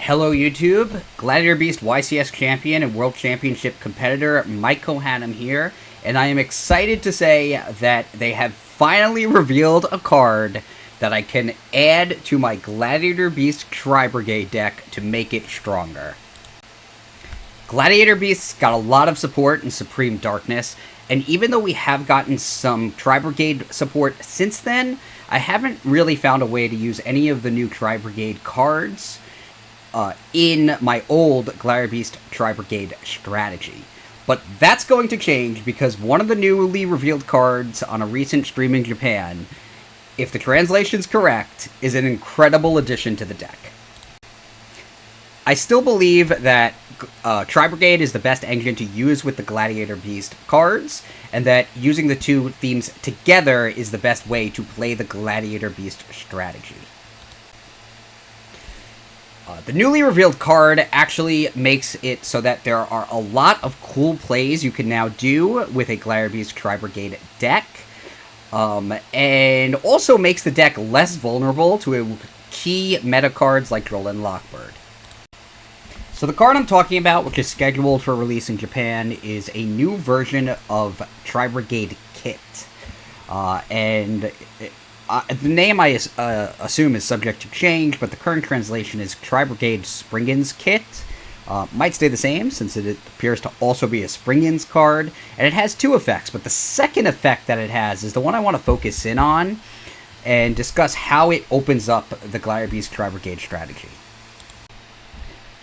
Hello YouTube, Gladiator Beast YCS champion and World Championship competitor Mike Cohanham here, and I am excited to say that they have finally revealed a card that I can add to my Gladiator Beast Tri-Brigade deck to make it stronger. Gladiator Beast's got a lot of support in Supreme Darkness, and even though we have gotten some Tri-Brigade support since then, I haven't really found a way to use any of the new Tri-Brigade cards in my old Gladiator Beast Tri-Brigade strategy. But that's going to change because one of the newly revealed cards on a recent stream in Japan, if the translation's correct, is an incredible addition to the deck. I still believe that Tri-Brigade is the best engine to use with the Gladiator Beast cards, and that using the two themes together is the best way to play the Gladiator Beast strategy. The newly revealed card actually makes it so that there are a lot of cool plays you can now do with a Gladiator Beast Tri-Brigade deck, and also makes the deck less vulnerable to key meta cards like Drollin Lockbird. So the card I'm talking about, which is scheduled for release in Japan, is a new version of Tri-Brigade Kitt. The name I assume is subject to change, but the current translation is Tri-Brigade Springans Kitt. Might stay the same, since it appears to also be a Springans card, and it has two effects, but the second effect that it has is the one I want to focus in on, and discuss how it opens up the Gladiator Beast Tri-Brigade strategy.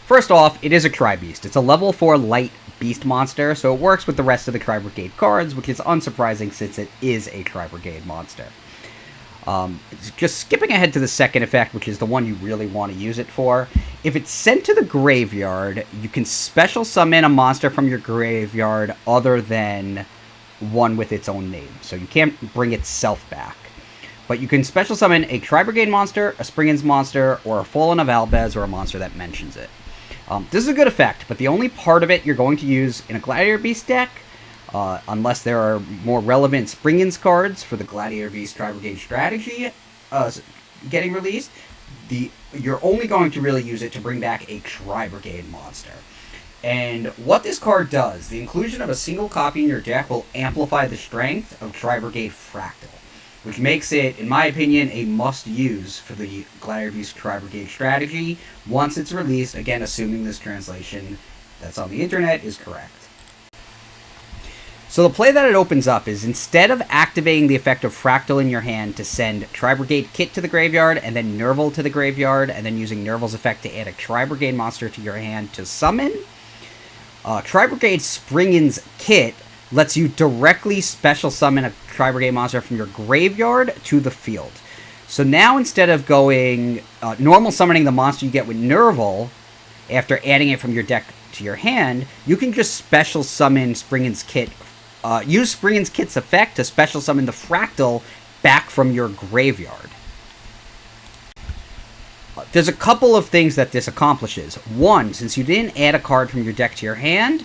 First off, it is a Tri-Beast. It's a level 4 light beast monster, so it works with the rest of the Tri-Brigade cards, which is unsurprising since it is a Tri-Brigade monster. Just skipping ahead to the second effect, which is the one you really want to use it for. If it's sent to the graveyard, you can special summon a monster from your graveyard other than one with its own name. So you can't bring itself back. But you can special summon a Tri-Brigade monster, a Springans monster, or a Fallen of Albez, or a monster that mentions it. This is a good effect, but the only part of it you're going to use in a Gladiator Beast deck, unless there are more relevant Springans cards for the Gladiator Beast Tri-Brigade strategy getting released, you're only going to really use it to bring back a Tri-Brigade monster. And what this card does, the inclusion of a single copy in your deck will amplify the strength of Tri-Brigade Fractal, which makes it, in my opinion, a must-use for the Gladiator Beast Tri-Brigade strategy once it's released, again, assuming this translation that's on the internet is correct. So the play that it opens up is, instead of activating the effect of Fractal in your hand to send Tri-Brigade Kitt to the graveyard, and then Nerval to the graveyard, and then using Nerval's effect to add a Tri-Brigade monster to your hand to summon, Tri-Brigade Springans Kitt lets you directly special summon a Tri-Brigade monster from your graveyard to the field. So now, instead of going normal summoning the monster you get with Nerval after adding it from your deck to your hand, you can just special summon Springans Kitt. Use Springans Kitt's effect to special summon the Fractal back from your graveyard. There's a couple of things that this accomplishes. One, since you didn't add a card from your deck to your hand,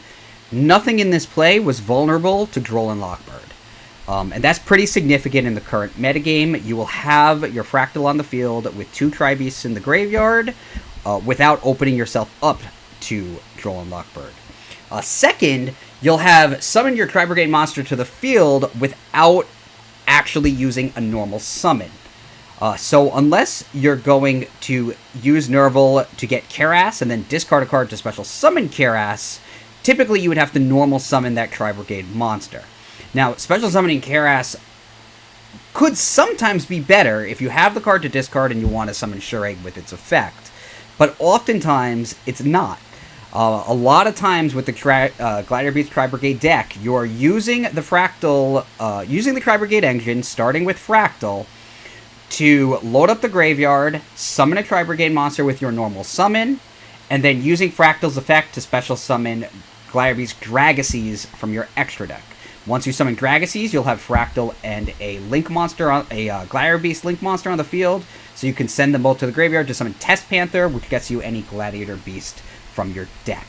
nothing in this play was vulnerable to Drollin Lockbird. And that's pretty significant in the current metagame. You will have your Fractal on the field with two Tri-Beasts in the graveyard without opening yourself up to Drollin Lockbird. Second, you'll have summoned your Tri-Brigade monster to the field without actually using a normal summon. So unless you're going to use Nerval to get Karas and then discard a card to special summon Karas, typically you would have to normal summon that Tri-Brigade monster. Now, special summoning Karas could sometimes be better if you have the card to discard and you want to summon Shureg with its effect, but oftentimes it's not. A lot of times with the Gladiator Beast Tri-Brigade deck, you are using the Fractal, using the Tri-Brigade engine, starting with Fractal, to load up the graveyard, summon a Tri-Brigade monster with your normal summon, and then using Fractal's effect to special summon Gladiator Beast Dragacies from your extra deck. Once you summon Dragacies, you'll have Fractal and a Link monster, a Gladiator Beast Link monster on the field, so you can send them both to the graveyard to summon Test Panther, which gets you any Gladiator Beast from your deck.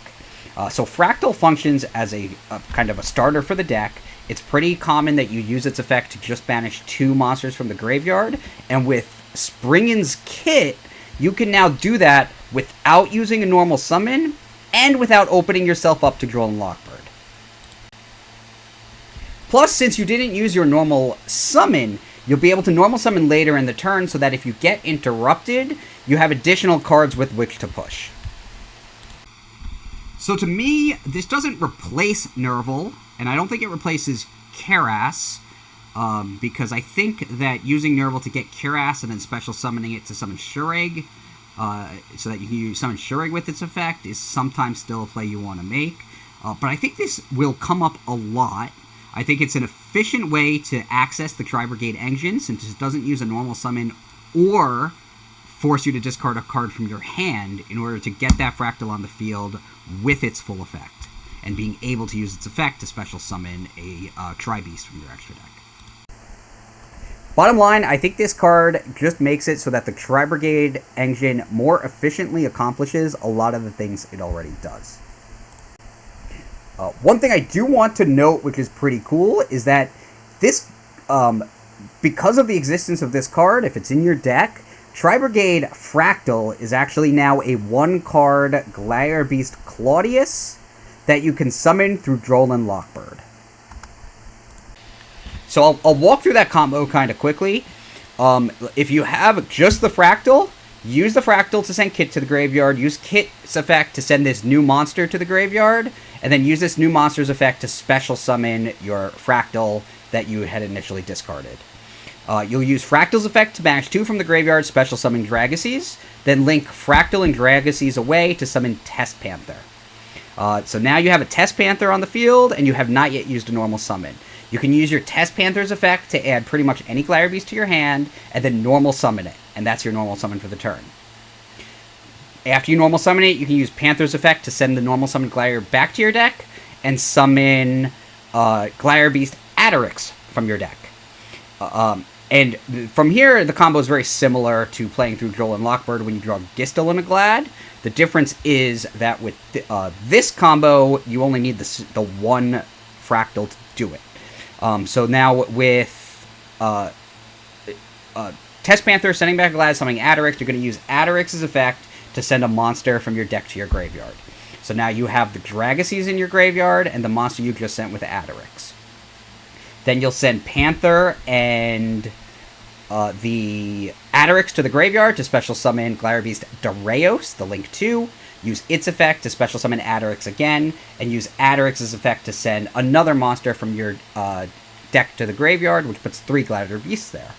So Fractal functions as a kind of a starter for the deck. It's pretty common that you use its effect to just banish two monsters from the graveyard, and with Springans Kitt, you can now do that without using a normal summon and without opening yourself up to Droll and Lockbird. Plus, since you didn't use your normal summon, you'll be able to normal summon later in the turn so that if you get interrupted, you have additional cards with which to push. So to me, this doesn't replace Nerval, and I don't think it replaces Keras, because I think that using Nerval to get Keras and then special summoning it to summon Shurig, so that you can summon Shurig with its effect, is sometimes still a play you want to make. But I think this will come up a lot. I think it's an efficient way to access the Tri-Brigade engine, since it doesn't use a normal summon or force you to discard a card from your hand in order to get that Fractal on the field with its full effect, and being able to use its effect to special summon a Tri-Beast from your extra deck. Bottom line, I think this card just makes it so that the Tri-Brigade engine more efficiently accomplishes a lot of the things it already does. One thing I do want to note, which is pretty cool, is that this, because of the existence of this card, if it's in your deck, Tri-Brigade Fractal is actually now a 1-card Gladiator Beast Claudius that you can summon through Droll and Lockbird. So I'll walk through that combo kind of quickly. If you have just the Fractal, use the Fractal to send Kitt to the graveyard, use Kitt's effect to send this new monster to the graveyard, and then use this new monster's effect to special summon your Fractal that you had initially discarded. You'll use Fractal's effect to banish 2 from the graveyard, special summon Dragacies, then link Fractal and Dragacies away to summon Test Panther. So now you have a Test Panther on the field, and you have not yet used a normal summon. You can use your Test Panther's effect to add pretty much any Gladiator Beast to your hand, and then normal summon it, and that's your normal summon for the turn. After you normal summon it, you can use Panther's effect to send the normal summon Gladiator back to your deck, and summon Gladiator Beast Adarix from your deck. And from here, the combo is very similar to playing through Droll and Lockbird when you draw Gistel and a Glad. The difference is that with this combo, you only need the one Fractal to do it. So now with Test Panther sending back a Glad, summoning Adarix, you're going to use Adarix's effect to send a monster from your deck to your graveyard. So now you have the Dragacies in your graveyard and the monster you just sent with Adarix. Then you'll send Panther and the Adarix to the graveyard to special summon Gladiator Beast Dareos, the Link 2. Use its effect to special summon Adarix again, and use Adarix's effect to send another monster from your deck to the graveyard, which puts 3 Gladiator Beasts there.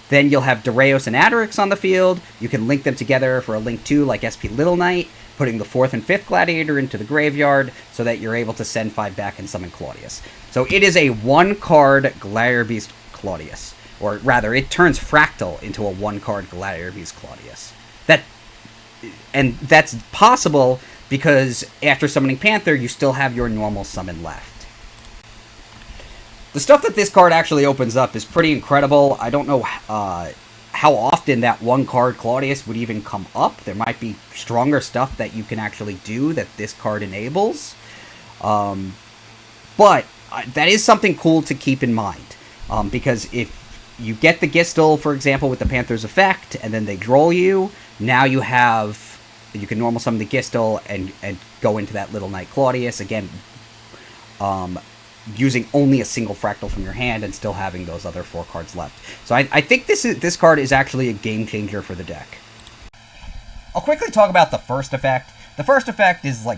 Then you'll have Dareos and Adarix on the field. You can link them together for a Link 2 like SP Little Knight, putting the 4th and 5th Gladiator into the graveyard so that you're able to send 5 back and summon Claudius. So it is a 1-card Gladiator Beast Claudius. Or rather, it turns Fractal into a 1-card Gladiator Beast Claudius. And that's possible because after summoning Panther, you still have your normal summon left. The stuff that this card actually opens up is pretty incredible. I don't know how often that 1-card Claudius would even come up. There might be stronger stuff that you can actually do that this card enables. But that is something cool to keep in mind. Because if you get the Gistel, for example, with the Panther's effect, and then they droll you, now you can normal summon the Gistel and go into that Little Knight Claudius. Again, using only a single Fractal from your hand and still having those other 4 cards left. So I think this card is actually a game changer for the deck. I'll quickly talk about the first effect. The first effect is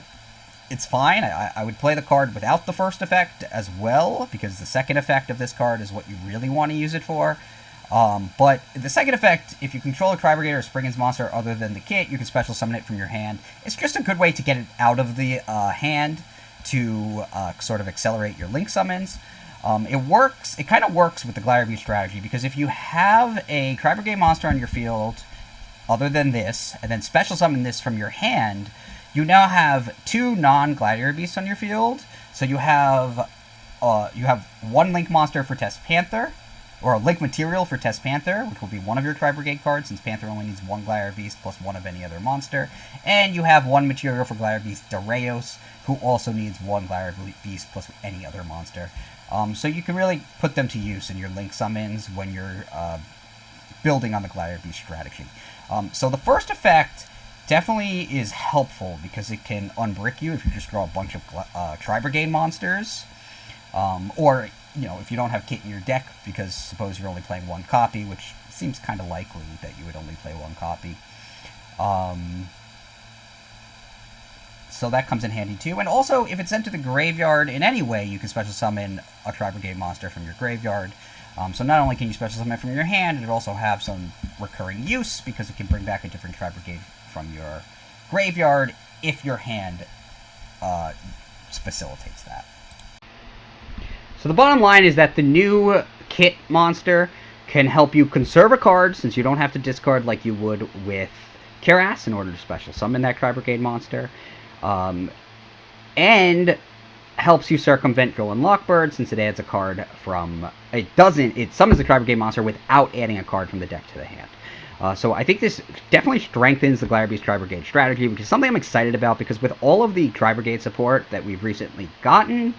it's fine. I would play the card without the first effect as well, because the second effect of this card is what you really want to use it for. But the second effect, if you control a Tri-Brigade or Springans monster other than the Kitt, you can special summon it from your hand. It's just a good way to get it out of the hand to sort of accelerate your Link summons. It kind of works with the Gladiator Beast strategy, because if you have a Tri-Brigade monster on your field other than this, and then special summon this from your hand, you now have 2 non-Gladiator Beasts on your field. So you have 1 Link monster for Test Panther, or a Link material for Test Panther, which will be one of your Tri-Brigade cards, since Panther only needs 1 Gladiator Beast plus 1 of any other monster. And you have 1 material for Gladiator Beast Dareos, who also needs 1 Gladiator Beast plus any other monster. So you can really put them to use in your Link summons when you're building on the Gladiator Beast strategy. So the first effect definitely is helpful because it can unbrick you if you just draw a bunch of Tri-Brigade monsters. Or, you know, if you don't have Kitt in your deck, because suppose you're only playing one copy, which seems kind of likely that you would only play one copy. So that comes in handy too. And also, if it's sent to the graveyard in any way, you can special summon a Tri-Brigade monster from your graveyard. So not only can you special summon it from your hand, it also have some recurring use, because it can bring back a different Tri-Brigade from your graveyard if your hand facilitates that. So the bottom line is that the new Kitt monster can help you conserve a card, since you don't have to discard like you would with Kiras in order to special summon that Tri-Brigade monster. And helps you circumvent Droll and Lockbird, since it adds a card from... It summons the Tri-Brigade monster without adding a card from the deck to the hand. So I think this definitely strengthens the Gladiator Beast Tri-Brigade strategy, which is something I'm excited about, because with all of the Tri-Brigade support that we've recently gotten,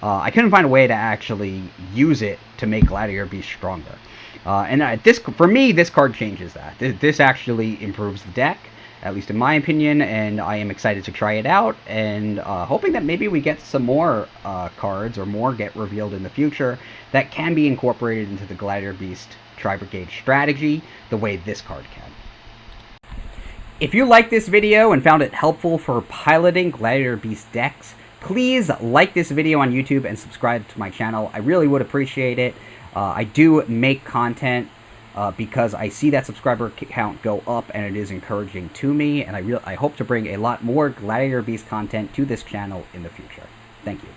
I couldn't find a way to actually use it to make Gladiator Beast stronger. For me, this card changes that. This actually improves the deck, at least in my opinion, and I am excited to try it out, and hoping that maybe we get some more cards, or more get revealed in the future, that can be incorporated into the Gladiator Beast Tri-Brigade strategy, the way this card can. If you liked this video and found it helpful for piloting Gladiator Beast decks, please like this video on YouTube and subscribe to my channel. I really would appreciate it. I do make content because I see that subscriber count go up, and it is encouraging to me, and I hope to bring a lot more Gladiator Beast content to this channel in the future. Thank you.